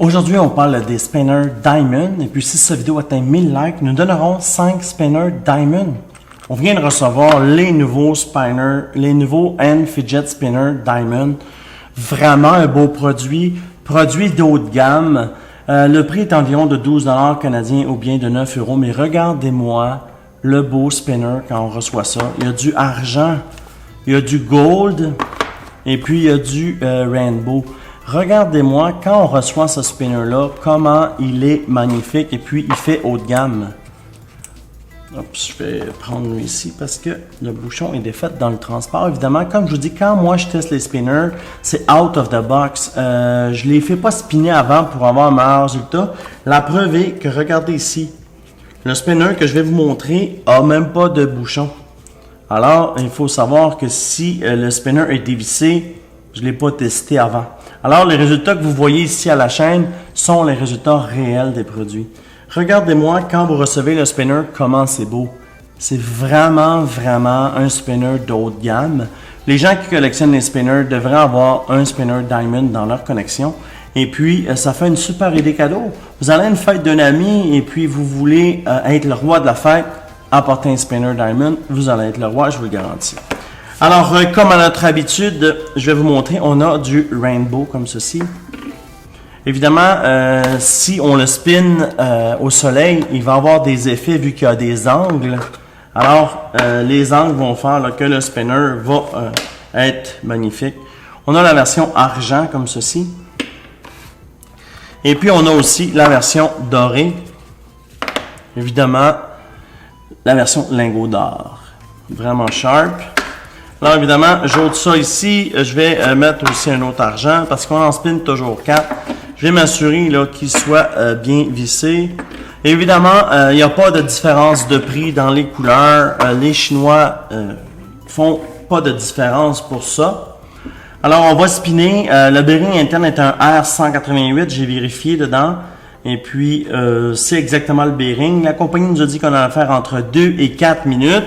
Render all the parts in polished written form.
Aujourd'hui, on parle des spinners Diamond. Et puis, si cette vidéo atteint 1000 likes, nous donnerons 5 spinners Diamond. On vient de recevoir les nouveaux spinners, les nouveaux N Fidget Spinner Diamond. Vraiment un beau produit de haut de gamme. Le prix est environ de 12 $ canadiens ou bien de 9 €. Mais regardez-moi le beau spinner quand on reçoit ça. Il y a du argent, il y a du gold et puis il y a du rainbow. Regardez-moi quand on reçoit ce spinner-là, comment il est magnifique et puis il fait haut de gamme. Oups, je vais prendre lui ici parce que le bouchon est défait dans le transport. Évidemment, comme je vous dis, quand moi je teste les spinners, c'est out of the box. Je les fais pas spinner avant pour avoir un meilleur résultat. La preuve est que, regardez ici, le spinner que je vais vous montrer a même pas de bouchon. Alors, il faut savoir que si le spinner est dévissé, je l'ai pas testé avant. Alors, les résultats que vous voyez ici à la chaîne sont les résultats réels des produits. Regardez-moi quand vous recevez le spinner, comment c'est beau. C'est vraiment un spinner de haut de gamme. Les gens qui collectionnent les spinners devraient avoir un spinner Diamond dans leur collection. Et puis, ça fait une super idée cadeau. Vous allez à une fête d'un ami et puis vous voulez être le roi de la fête, apportez un spinner Diamond, vous allez être le roi, je vous le garantis. Alors, comme à notre habitude, je vais vous montrer, on a du rainbow comme ceci. Évidemment, si on le spin au soleil, il va avoir des effets vu qu'il y a des angles. Alors, les angles vont faire là, que le spinner va être magnifique. On a la version argent comme ceci. Et puis, on a aussi la version dorée. Évidemment, la version lingot d'or. Vraiment sharp. Alors, évidemment, j'ôte ça ici. Je vais mettre aussi un autre argent parce qu'on en spin toujours 4. Je vais m'assurer qu'il soit bien vissé. Évidemment, il n'y a pas de différence de prix dans les couleurs. Les Chinois font pas de différence pour ça. Alors, on va spinner. Le bearing interne est un R188. J'ai vérifié dedans. Et puis, c'est exactement le bearing. La compagnie nous a dit qu'on allait faire entre 2 et 4 minutes.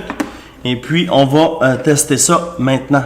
Et puis, on va tester ça maintenant.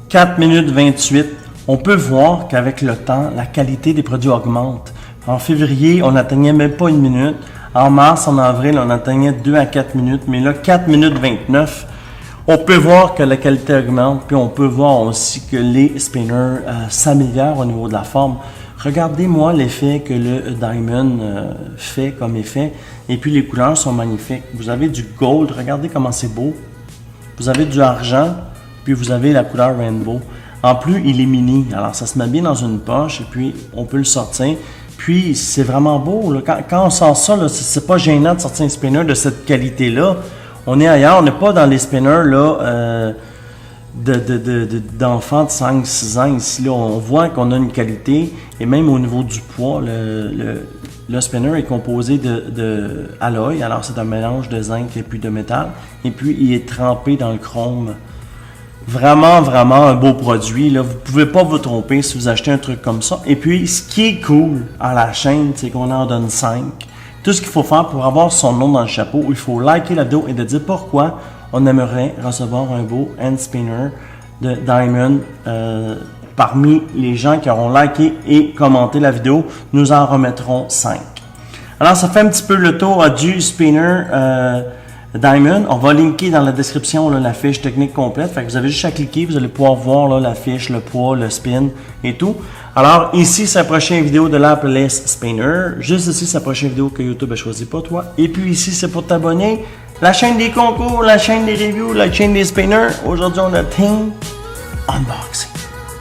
« 4 minutes 28 ». On peut voir qu'avec le temps, la qualité des produits augmente. En février, on n'atteignait même pas 1 minute. En mars, en avril, on atteignait 2 à 4 minutes. Mais là, 4 minutes 29, on peut voir que la qualité augmente. Puis on peut voir aussi que les spinners s'améliorent au niveau de la forme. Regardez-moi l'effet que le Diamond fait comme effet. Et puis les couleurs sont magnifiques. Vous avez du gold, regardez comment c'est beau. Vous avez du argent. Puis vous avez la couleur rainbow. En plus, il est mini. Alors, ça se met bien dans une poche et puis on peut le sortir. Puis, c'est vraiment beau. Là. Quand on sort ça, c'est pas gênant de sortir un spinner de cette qualité-là. On est ailleurs. On n'est pas dans les spinners là, d'enfants de 5-6 ans. Ici, là, on voit qu'on a une qualité. Et même au niveau du poids, le spinner est composé de alloy. Alors, c'est un mélange de zinc et puis de métal. Et puis, il est trempé dans le chrome. Vraiment un beau produit. Là. Vous ne pouvez pas vous tromper si vous achetez un truc comme ça. Et puis, ce qui est cool à la chaîne, c'est qu'on en donne 5. Tout ce qu'il faut faire pour avoir son nom dans le chapeau, il faut liker la vidéo et de dire pourquoi on aimerait recevoir un beau hand spinner de Diamond. Parmi les gens qui auront liké et commenté la vidéo, nous en remettrons 5. Alors, ça fait un petit peu le tour du spinner Diamond. On va linker dans la description là, la fiche technique complète. Fait que vous avez juste à cliquer, vous allez pouvoir voir là, la fiche, le poids, le spin et tout. Alors ici, c'est la prochaine vidéo de la playlist Spinner. Juste ici, c'est la prochaine vidéo que YouTube a choisi pour toi. Et puis ici, c'est pour t'abonner. La chaîne des concours, la chaîne des reviews, la chaîne des spinners. Aujourd'hui, on a Team Unboxing.